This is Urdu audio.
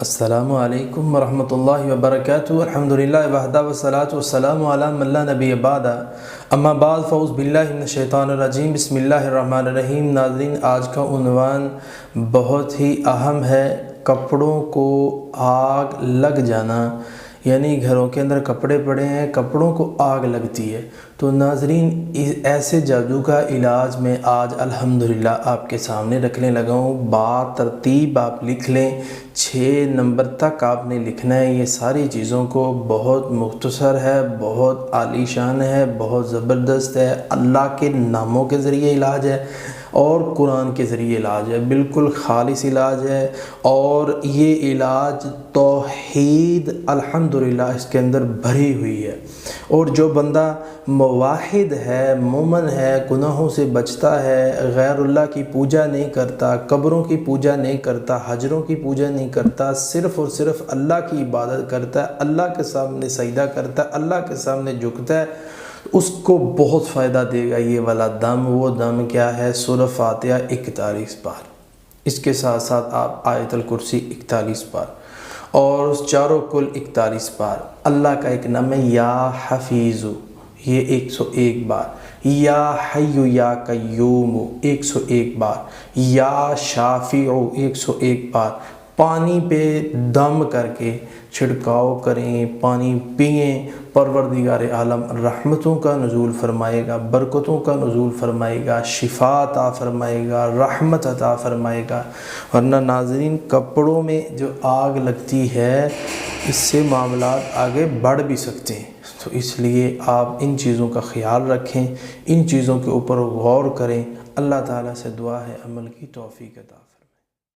السلام علیکم ورحمۃ اللہ وبرکاتہ۔ الحمدللہ وحدہ والصلاۃ والسلام علی من لا نبی بعد، اما بعد فاعوذ باللہ من الشیطان الرجیم، بسم اللہ الرحمن الرحیم۔ ناظرین، آج کا عنوان بہت ہی اہم ہے، کپڑوں کو آگ لگ جانا، یعنی گھروں کے اندر کپڑے پڑے ہیں، کپڑوں کو آگ لگتی ہے۔ تو ناظرین، ایسے جادو کا علاج میں آج الحمدللہ آپ کے سامنے رکھنے لگا ہوں۔ ترتیب آپ لکھ لیں، 6 نمبر تک آپ نے لکھنا ہے یہ ساری چیزوں کو۔ بہت مختصر ہے، بہت عالی شان ہے، بہت زبردست ہے۔ اللہ کے ناموں کے ذریعے علاج ہے اور قرآن کے ذریعے علاج ہے، بالکل خالص علاج ہے۔ اور یہ علاج توحید الحمدللہ اس کے اندر بھری ہوئی ہے۔ اور جو بندہ موحد ہے، مومن ہے، گناہوں سے بچتا ہے، غیر اللہ کی پوجا نہیں کرتا، قبروں کی پوجا نہیں کرتا، حجروں کی پوجا نہیں کرتا، صرف اور صرف اللہ کی عبادت کرتا ہے، اللہ کے سامنے سجدہ کرتا ہے، اللہ کے سامنے جھکتا ہے، اس کو بہت فائدہ دے گا یہ والا دم۔ وہ دم کیا ہے؟ سورہ فاتحہ 41 بار، اس کے ساتھ ساتھ آپ آیت الکرسی 41 بار، اور اس چاروں کل 41 بار۔ اللہ کا ایک نام ہے یا حفیظ، یہ 101 بار، یا حی یا قیوم 101 بار، یا شافع 101 بار۔ پانی پہ دم کر کے چھڑکاؤ کریں، پانی پئیں، پروردگار عالم رحمتوں کا نزول فرمائے گا، برکتوں کا نزول فرمائے گا، شفا عطا فرمائے گا، رحمت عطا فرمائے گا۔ ورنہ ناظرین، کپڑوں میں جو آگ لگتی ہے، اس سے معاملات آگے بڑھ بھی سکتے ہیں۔ تو اس لیے آپ ان چیزوں کا خیال رکھیں، ان چیزوں کے اوپر غور کریں۔ اللہ تعالیٰ سے دعا ہے عمل کی توفیق عطا۔